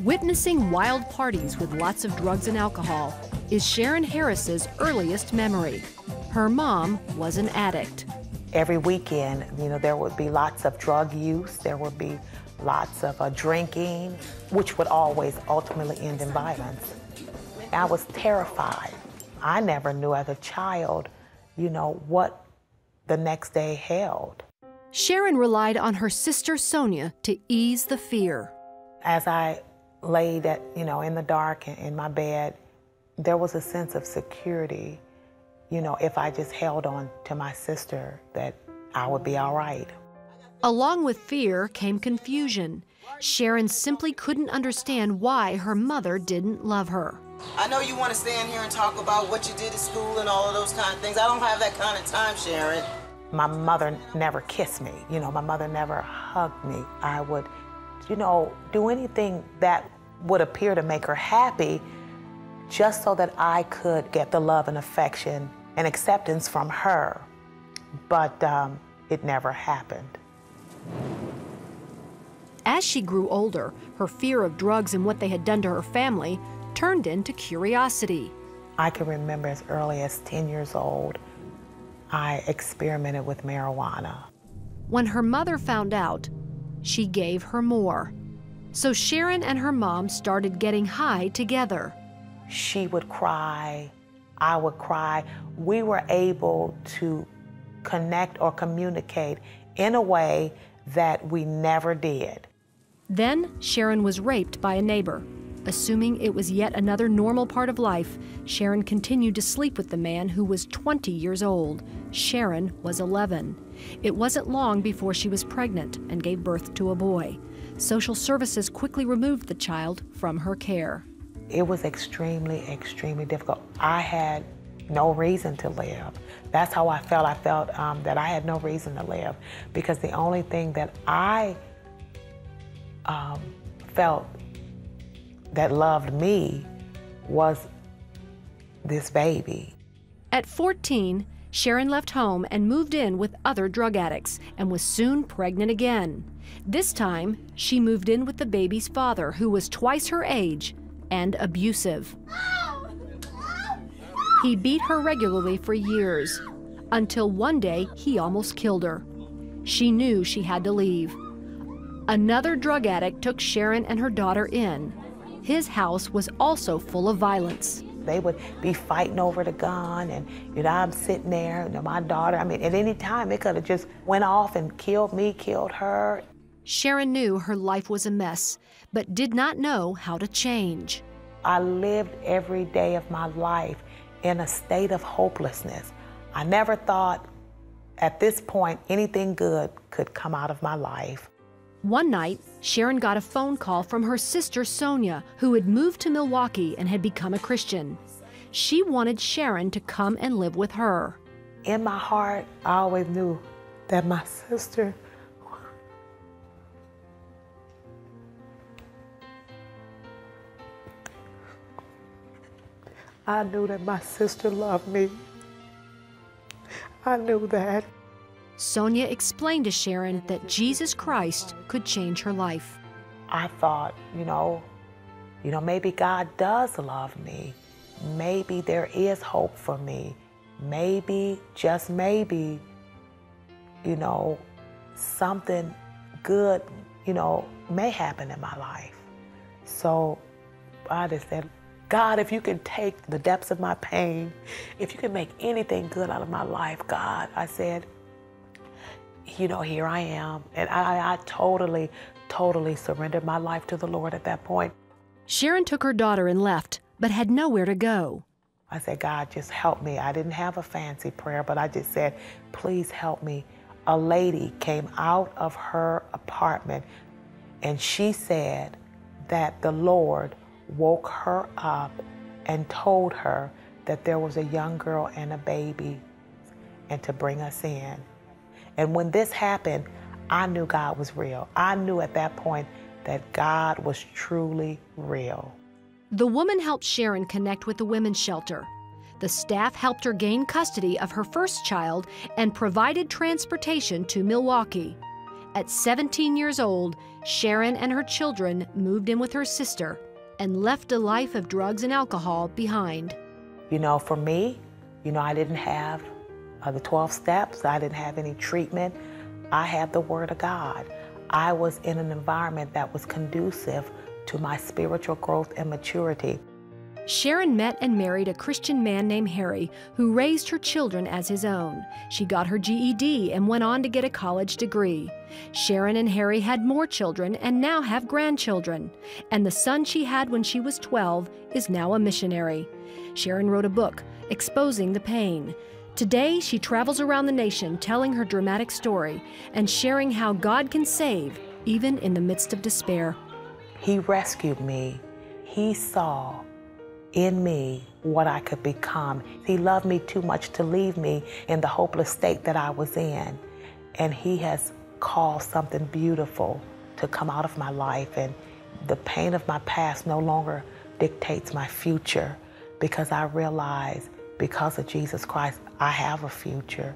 Witnessing wild parties with lots of drugs and alcohol is Sharon Harris's earliest memory. Her mom was an addict. Every weekend, there would be lots of drug use, there would be lots of drinking, which would always ultimately end in violence. I was terrified. I never knew as a child, what the next day held. Sharon relied on her sister Sonia to ease the fear. As I laid in the dark in my bed, there was a sense of security, if I just held on to my sister, that I would be all right. Along with fear came confusion. Sharon simply couldn't understand why her mother didn't love her. I know you want to stand here and talk about what you did at school and all of those kind of things. I don't have that kind of time, Sharon. My mother never kissed me. My mother never hugged me. I would, do anything that would appear to make her happy just so that I could get the love and affection and acceptance from her. But it never happened. As she grew older, her fear of drugs and what they had done to her family turned into curiosity. I can remember as early as 10 years old, I experimented with marijuana. When her mother found out, she gave her more. So Sharon and her mom started getting high together. She would cry, I would cry. We were able to connect or communicate in a way that we never did. Then Sharon was raped by a neighbor. Assuming it was yet another normal part of life, Sharon continued to sleep with the man who was 20 years old. Sharon was 11. It wasn't long before she was pregnant and gave birth to a boy. Social services quickly removed the child from her care. It was extremely, extremely difficult. I had no reason to live. That's how I felt. I felt that I had no reason to live because the only thing that I felt that loved me was this baby. At 14, Sharon left home and moved in with other drug addicts and was soon pregnant again. This time, she moved in with the baby's father, who was twice her age and abusive. He beat her regularly for years, until one day he almost killed her. She knew she had to leave. Another drug addict took Sharon and her daughter in. His house was also full of violence. They would be fighting over the gun, and I'm sitting there, my daughter, at any time it could have just went off and killed me, killed her. Sharon knew her life was a mess, but did not know how to change. I lived every day of my life in a state of hopelessness. I never thought at this point anything good could come out of my life. One night, Sharon got a phone call from her sister Sonia, who had moved to Milwaukee and had become a Christian. She wanted Sharon to come and live with her. In my heart, I always knew that my sister I knew that my sister loved me. I knew that. Sonia explained to Sharon that Jesus Christ could change her life. I thought, maybe God does love me. Maybe there is hope for me. Maybe, just maybe, something good, may happen in my life. So I just said, God, if you can take the depths of my pain, if you can make anything good out of my life, God, I said, here I am. And I totally, totally surrendered my life to the Lord at that point. Sharon took her daughter and left, but had nowhere to go. I said, God, just help me. I didn't have a fancy prayer, but I just said, please help me. A lady came out of her apartment and she said that the Lord woke her up and told her that there was a young girl and a baby and to bring us in. And when this happened, I knew God was real. I knew at that point that God was truly real. The woman helped Sharon connect with the women's shelter. The staff helped her gain custody of her first child and provided transportation to Milwaukee. At 17 years old, Sharon and her children moved in with her sister and left a life of drugs and alcohol behind. You know, for me, I didn't have the 12 steps. I didn't have any treatment. I had the Word of God. I was in an environment that was conducive to my spiritual growth and maturity. Sharon met and married a Christian man named Harry who raised her children as his own. She got her GED and went on to get a college degree. Sharon and Harry had more children and now have grandchildren. And the son she had when she was 12 is now a missionary. Sharon wrote a book, Exposing the Pain. Today, she travels around the nation telling her dramatic story and sharing how God can save, even in the midst of despair. He rescued me. He saw in me what I could become. He loved me too much to leave me in the hopeless state that I was in. And He has caused something beautiful to come out of my life. And the pain of my past no longer dictates my future, because I realize, because of Jesus Christ, I have a future.